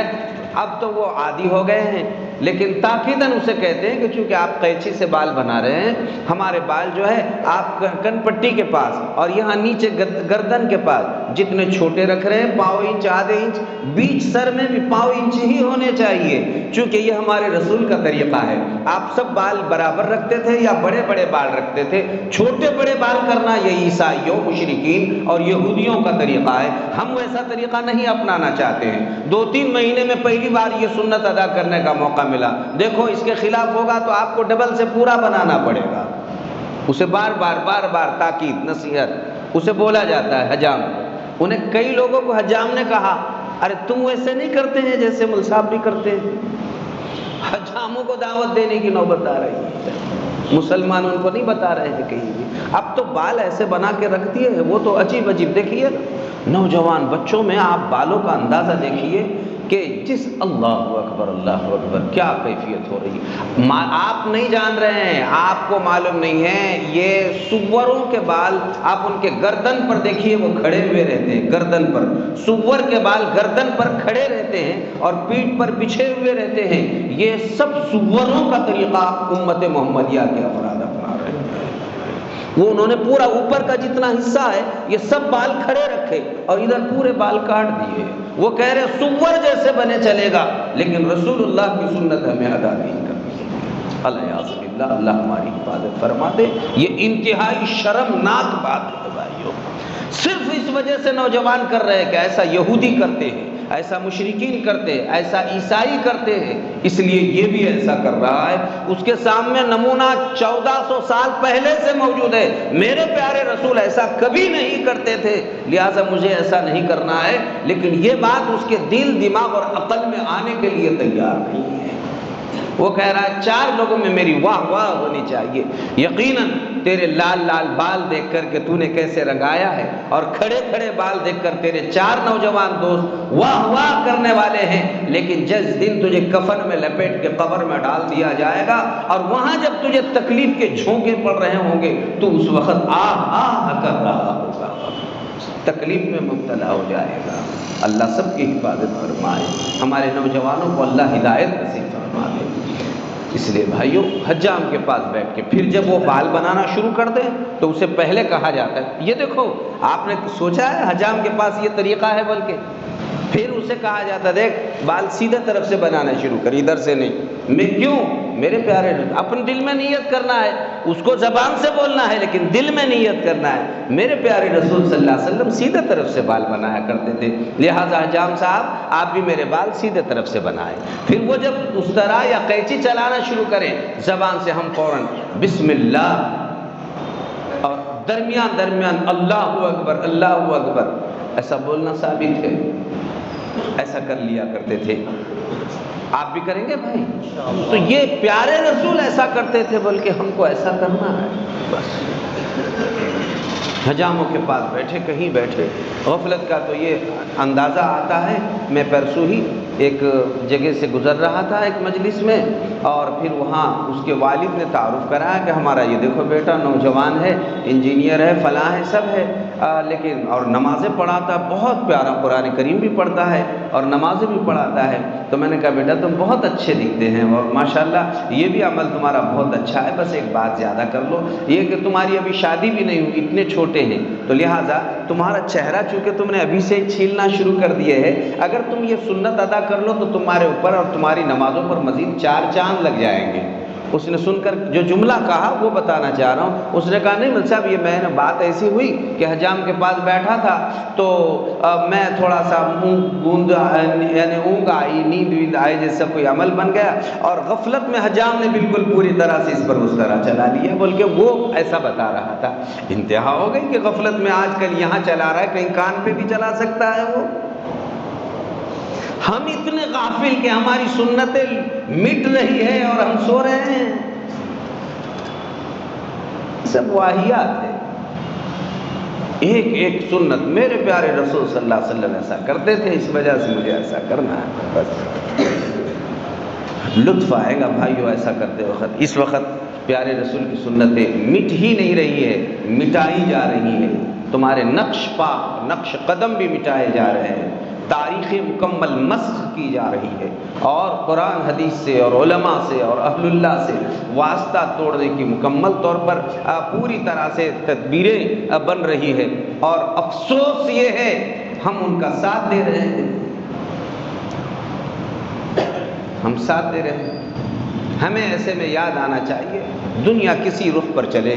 Speaker 1: اب تو وہ عادی ہو گئے ہیں لیکن تاکیداً اسے کہتے ہیں کہ چونکہ آپ قینچی سے بال بنا رہے ہیں، ہمارے بال جو ہے آپ کن پٹی کے پاس اور یہاں نیچے گردن کے پاس جتنے چھوٹے رکھ رہے ہیں، پاؤں انچ آدھے انچ، بیچ سر میں بھی پاؤں انچ ہی ہونے چاہیے، چونکہ یہ ہمارے رسول کا طریقہ ہے۔ آپ سب بال برابر رکھتے تھے یا بڑے بڑے بال رکھتے تھے؟ چھوٹے بڑے بال کرنا یہ عیسائیوں، مشرکین اور یہودیوں کا طریقہ ہے، ہم ویسا طریقہ نہیں اپنانا چاہتے ہیں۔ 2-3 مہینے میں پہلی بار یہ سنت ادا کرنے کا موقع ملا، دیکھو اس کے خلاف ہوگا تو آپ کو ڈبل سے پورا بنانا پڑے گا۔ اسے بار بار تاکید، نصیحت، اسے بولا جاتا ہے حجام۔ انہیں کئی لوگوں کو حجام نے کہا ارے تم ویسے نہیں کرتے ہیں جیسے مل صاحب بھی کرتے ہیں۔ حجاموں کو دعوت دینے کی نوبت آ رہی ہے، مسلمان ان کو نہیں بتا رہے ہیں کہیں بھی۔ اب تو بال ایسے بنا کے رکھ دیے، وہ تو عجیب عجیب، دیکھیے نوجوان بچوں میں آپ بالوں کا اندازہ دیکھیے کہ جس اللہ اکبر کیا کیفیت ہو رہی ہے، آپ نہیں جان رہے ہیں، آپ کو معلوم نہیں ہے، یہ سوروں کے بال آپ ان کے گردن پر دیکھیے، وہ کھڑے ہوئے رہتے ہیں، گردن پر سور کے بال گردن پر کھڑے رہتے ہیں اور پیٹھ پر بچھے ہوئے رہتے ہیں، یہ سب سوروں کا طریقہ امت محمدیہ کے افراد اپنا رہے ہیں۔ وہ انہوں نے پورا اوپر کا جتنا حصہ ہے یہ سب بال کھڑے رکھے اور ادھر پورے بال کاٹ دیے۔ وہ کہہ رہے سور جیسے بنے چلے گا، لیکن رسول اللہ کی سنت ہمیں ادا نہیں کرنی ہے۔ الیاذ باللہ، اللہ ہماری حفاظت فرما دے۔ یہ انتہائی شرمناک بات ہے بھائیو، صرف اس وجہ سے نوجوان کر رہے ہیں کہ ایسا یہودی کرتے ہیں، ایسا مشرکین کرتے ہیں، ایسا عیسائی کرتے ہیں، اس لیے یہ بھی ایسا کر رہا ہے۔ اس کے سامنے نمونہ 1400 سال پہلے سے موجود ہے، میرے پیارے رسول ایسا کبھی نہیں کرتے تھے، لہٰذا مجھے ایسا نہیں کرنا ہے، لیکن یہ بات اس کے دل، دماغ اور عقل میں آنے کے لیے تیار نہیں ہے۔ وہ کہہ رہا ہے 4 لوگوں میں میری واہ واہ ہونی چاہیے، یقیناً تیرے لال لال بال دیکھ کر کے تو نے کیسے رنگایا ہے، اور کھڑے کھڑے بال دیکھ کر تیرے 4 نوجوان دوست واہ واہ کرنے والے ہیں، لیکن جس دن تجھے کفن میں لپیٹ کے قبر میں ڈال دیا جائے گا اور وہاں جب تجھے تکلیف کے جھونکے پڑ رہے ہوں گے تو اس وقت آہ آہ کر رہا ہوگا، تکلیف میں مبتلا ہو جائے گا۔ اللہ سب کی حفاظت فرمائے، ہمارے نوجوانوں کو اللہ ہدایت نصیب فرما دے۔ اس لیے بھائیو، حجام کے پاس بیٹھ کے پھر جب وہ بال بنانا شروع کر دے تو اسے پہلے کہا جاتا ہے، یہ دیکھو آپ نے سوچا ہے حجام کے پاس یہ طریقہ ہے، بلکہ پھر اسے کہا جاتا ہے دیکھ بال سیدھے طرف سے بنانا شروع کر، ادھر سے نہیں۔ میں کیوں؟ میرے پیارے، اپنے دل میں نیت کرنا ہے، اس کو زبان سے بولنا ہے لیکن دل میں نیت کرنا ہے۔ میرے پیارے رسول صلی اللہ علیہ وسلم سیدھے طرف سے بال بنایا کرتے تھے، لہٰذا حجام صاحب آپ بھی میرے بال سیدھے طرف سے بنائیں۔ پھر وہ جب اس طرح یا قینچی چلانا شروع کریں زبان سے، ہم فوراً بسم اللہ اور درمیان درمیان اللہ اکبر ایسا بولنا ثابت ہے، ایسا کر لیا کرتے تھے۔ آپ بھی کریں گے بھائی؟ تو یہ پیارے رسول ایسا کرتے تھے، بلکہ ہم کو ایسا کرنا ہے۔ بس حجاموں کے پاس بیٹھے، کہیں بیٹھے، غفلت کا تو یہ اندازہ آتا ہے۔ میں پرسوں ہی ایک جگہ سے گزر رہا تھا ایک مجلس میں، اور پھر وہاں اس کے والد نے تعارف کرایا کہ ہمارا یہ دیکھو بیٹا نوجوان ہے، انجینئر ہے، فلاں ہے، سب ہے، لیکن اور نمازیں پڑھاتا، بہت پیارا قرآن کریم بھی پڑھتا ہے اور نمازیں بھی پڑھاتا ہے۔ تو میں نے کہا بیٹا تم بہت اچھے دکھتے ہیں اور ماشاءاللہ یہ بھی عمل تمہارا بہت اچھا ہے، بس ایک بات زیادہ کر لو، یہ کہ تمہاری ابھی شادی بھی نہیں ہوئی، اتنے چھوٹے ہیں، تو لہٰذا تمہارا چہرہ چونکہ تم نے ابھی سے چھیلنا شروع کر دیے ہے، اگر تم یہ سنت ادا کر لو تو تمہارے اوپر اور تمہاری نمازوں پر مزید 4 چاند لگ جائیں گے۔ اس نے سن کر جو جملہ کہا وہ بتانا چاہ رہا ہوں۔ اس نے کہا نہیں مل صاحب، یہ میں نے بات ایسی ہوئی کہ حجام کے پاس بیٹھا تھا تو میں تھوڑا سا اونگ آئی، نیند آئی، جیسا کوئی عمل بن گیا، اور غفلت میں حجام نے بالکل پوری طرح سے اس پر اس طرح چلا لیا، بلکہ وہ ایسا بتا رہا تھا۔ انتہا ہو گئی کہ غفلت میں آج کل یہاں چلا رہا ہے، کہیں کان پہ بھی چلا سکتا ہے وہ۔ ہم اتنے غافل کہ ہماری سنتیں مٹ رہی ہے اور ہم سو رہے ہیں، سب واہیات ہے۔ ایک ایک سنت میرے پیارے رسول صلی اللہ علیہ وسلم ایسا کرتے تھے، اس وجہ سے مجھے ایسا کرنا ہے۔ بس لطف آئے گا بھائیو ایسا کرتے وقت۔ اس وقت پیارے رسول کی سنتیں مٹ ہی نہیں رہی ہے، مٹائی جا رہی ہے، تمہارے نقش پا نقش قدم بھی مٹائے جا رہے ہیں، تاریخ مکمل مسخ کی جا رہی ہے، اور قرآن حدیث سے اور علماء سے اور اہل اللہ سے واسطہ توڑنے کی مکمل طور پر پوری طرح سے تدبیریں بن رہی ہے، اور افسوس یہ ہے ہم ان کا ساتھ دے رہے ہیں، ہم ساتھ دے رہے ہیں۔ ہمیں ایسے میں یاد آنا چاہیے دنیا کسی رخ پر چلے،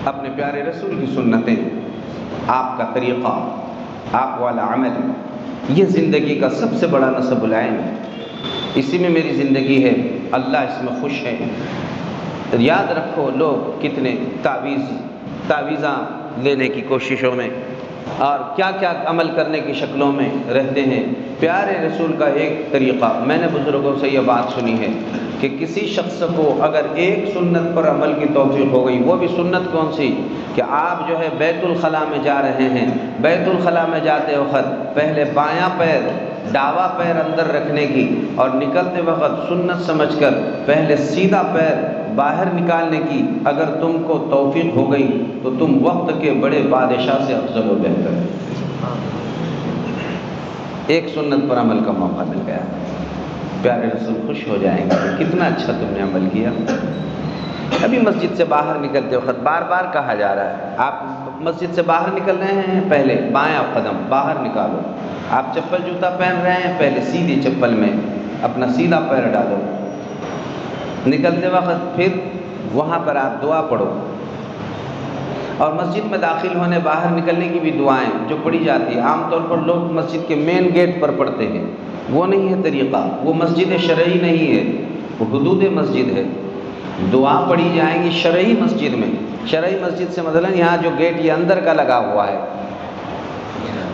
Speaker 1: اپنے پیارے رسول کی سنتیں، آپ کا طریقہ، آپ والا عمل، یہ زندگی کا سب سے بڑا نصب العین ہے، اسی میں میری زندگی ہے، اللہ اس میں خوش ہے۔ یاد رکھو لوگ کتنے تعویذاں لینے کی کوششوں میں اور کیا کیا عمل کرنے کی شکلوں میں رہتے ہیں۔ پیارے رسول کا ایک طریقہ، میں نے بزرگوں سے یہ بات سنی ہے کہ کسی شخص کو اگر ایک سنت پر عمل کی توفیق ہو گئی، وہ بھی سنت کون سی کہ آپ جو ہے بیت الخلاء میں جا رہے ہیں، بیت الخلاء میں جاتے وقت پہلے بایاں پیر ڈاوا پیر اندر رکھنے کی اور نکلتے وقت سنت سمجھ کر پہلے سیدھا پیر باہر نکالنے کی اگر تم کو توفیق ہو گئی تو تم وقت کے بڑے بادشاہ سے افضل و بہتر۔ ایک سنت پر عمل کا موقع مل گیا، پیارے رسول خوش ہو جائیں گے کتنا اچھا تم نے عمل کیا۔ ابھی مسجد سے باہر نکلتے وقت بار بار کہا جا رہا ہے، آپ مسجد سے باہر نکل رہے ہیں پہلے بایاں قدم باہر نکالو، آپ چپل جوتا پہن رہے ہیں پہلے سیدھی چپل میں اپنا سیدھا پیر ڈالو، نکلتے وقت پھر وہاں پر آپ دعا پڑھو، اور مسجد میں داخل ہونے باہر نکلنے کی بھی دعائیں جو پڑھی جاتی ہیں عام طور پر لوگ مسجد کے مین گیٹ پر پڑھتے ہیں، وہ نہیں ہے طریقہ، وہ مسجد شرعی نہیں ہے، وہ حدود مسجد ہے۔ دعا پڑھی جائیں گی شرعی مسجد میں، شرعی مسجد سے مثلا یہاں جو گیٹ یہ اندر کا لگا ہوا ہے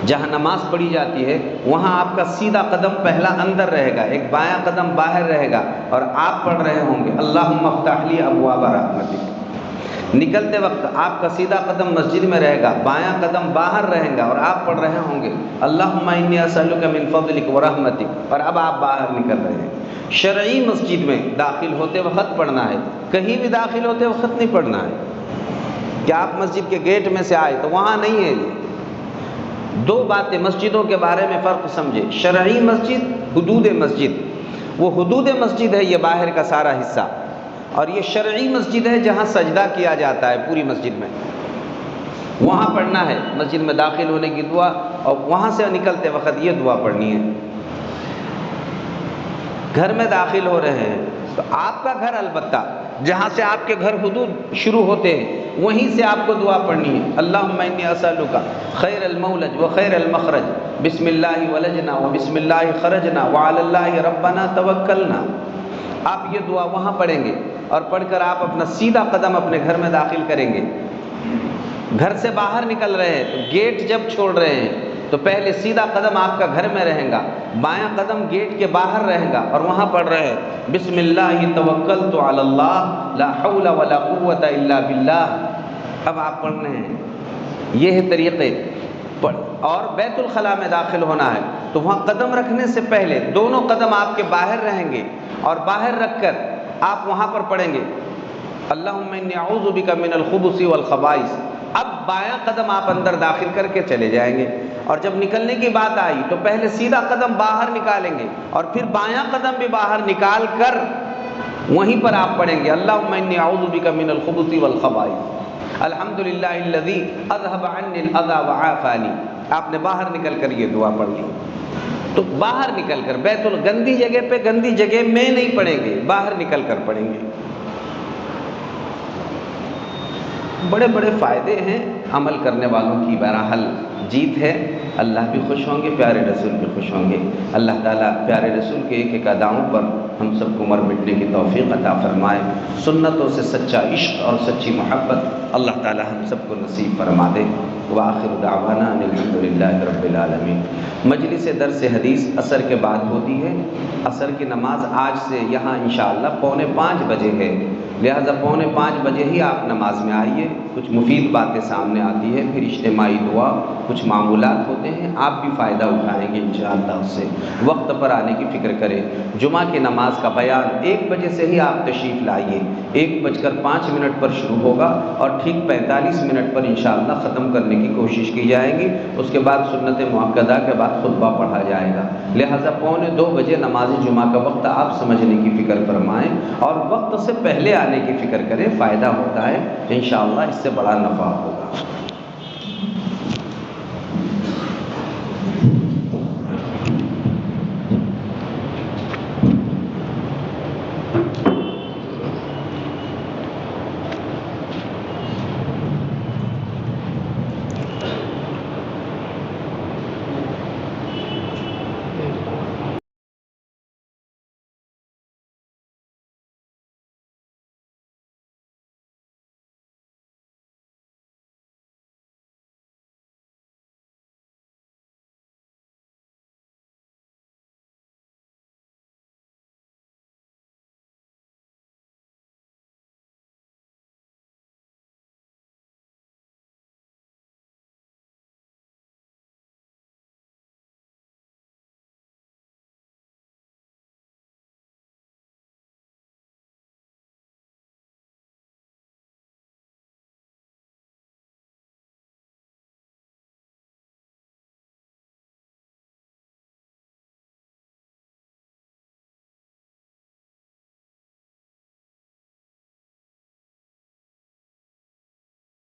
Speaker 1: جہاں نماز پڑھی جاتی ہے وہاں آپ کا سیدھا قدم پہلا اندر رہے گا، ایک بایاں قدم باہر رہے گا، اور آپ پڑھ رہے ہوں گے اللہم افتح لی ابواب رحمتک۔ نکلتے وقت آپ کا سیدھا قدم مسجد میں رہے گا، بایاں قدم باہر رہے گا، اور آپ پڑھ رہے ہوں گے اللہم انی اسألک من فضلک ورحمتک، اور اب آپ باہر نکل رہے ہیں۔ شرعی مسجد میں داخل ہوتے وقت پڑھنا ہے، کہیں بھی داخل ہوتے وقت نہیں پڑھنا ہے کہ آپ مسجد کے گیٹ میں سے آئے تو وہاں نہیں ہے۔ دو باتیں مسجدوں کے بارے میں فرق سمجھے، شرعی مسجد، حدود مسجد۔ وہ حدود مسجد ہے یہ باہر کا سارا حصہ، اور یہ شرعی مسجد ہے جہاں سجدہ کیا جاتا ہے پوری مسجد میں، وہاں پڑھنا ہے مسجد میں داخل ہونے کی دعا، اور وہاں سے نکلتے وقت یہ دعا پڑھنی ہے۔ گھر میں داخل ہو رہے ہیں تو آپ کا گھر البتہ جہاں سے آپ کے گھر حدود شروع ہوتے ہیں وہیں سے آپ کو دعا پڑھنی ہے اللہم انی اسألک خیر المولج و خیر المخرج بسم اللہ ولجنا و بسم اللہ خرجنا وعلی اللہ ربنا توکلنا۔ آپ یہ دعا وہاں پڑھیں گے، اور پڑھ کر آپ اپنا سیدھا قدم اپنے گھر میں داخل کریں گے۔ گھر سے باہر نکل رہے ہیں تو گیٹ جب چھوڑ رہے ہیں تو پہلے سیدھا قدم آپ کا گھر میں رہے گا، بایاں قدم گیٹ کے باہر رہے گا، اور وہاں پڑھ رہے ہیں بسم اللہ توکلت علی اللہ لا حول ولا قوت الا باللہ۔ اب آپ پڑھ رہے ہیں، یہ ہے طریقے پڑھ۔ اور بیت الخلاء میں داخل ہونا ہے تو وہاں قدم رکھنے سے پہلے دونوں قدم آپ کے باہر رہیں گے، اور باہر رکھ کر آپ وہاں پر پڑھیں گے اللہم انی اعوذ بک من الخبث والخبائث۔ اب بایاں قدم آپ اندر داخل کر کے چلے جائیں گے، اور جب نکلنے کی بات آئی تو پہلے سیدھا قدم باہر نکالیں گے، اور پھر بایاں قدم بھی باہر نکال کر وہیں پر آپ پڑھیں گے اللہم انی اعوذ بک من الخبث والخبائث الحمدللہ الذی اذھب عنی الاذی وعافانی۔ آپ نے باہر نکل کر یہ دعا پڑھ لی، تو باہر نکل کر گندی جگہ پہ گندی جگہ میں نہیں پڑھیں گے، باہر نکل کر پڑھیں گے۔ بڑے بڑے فائدے ہیں، عمل کرنے والوں کی بہرحال جیت ہے، اللہ بھی خوش ہوں گے، پیارے رسول بھی خوش ہوں گے۔ اللہ تعالیٰ پیارے رسول کے ایک ایک اداؤں پر ہم سب کو مر مٹنے کی توفیق عطا فرمائے، سنتوں سے سچا عشق اور سچی محبت اللہ تعالیٰ ہم سب کو نصیب فرما دے۔ وآخر دعوانا ان الحمدللہ رب العالمین۔ مجلس درس حدیث عصر کے بعد ہوتی ہے، عصر کی نماز آج سے یہاں انشاءاللہ 4:45 بجے ہے، لہٰذا 4:45 بجے ہی آپ نماز میں آئیے، کچھ مفید باتیں سامنے آتی ہے، پھر اجتماعی دعا، کچھ معمولات ہوتے ہیں، آپ بھی فائدہ اٹھائیں گے انشاءاللہ اس سے۔ وقت پر آنے کی فکر کریں، جمعہ کی نماز کا بیان 1 بجے سے ہی آپ تشریف لائیے، 1:05 پر شروع ہوگا اور ٹھیک 45 منٹ پر انشاءاللہ ختم کرنے کی کوشش کی جائے گی، اس کے بعد سنت مؤکدہ کے بعد خطبہ پڑھا جائے گا، لہٰذا 1:45 بجے نماز جمعہ کا وقت آپ سمجھنے کی فکر فرمائیں، اور وقت سے پہلے آنے کی فکر کریں، فائدہ ہوتا ہے انشاءاللہ، اس سے بڑا نفع ہوگا۔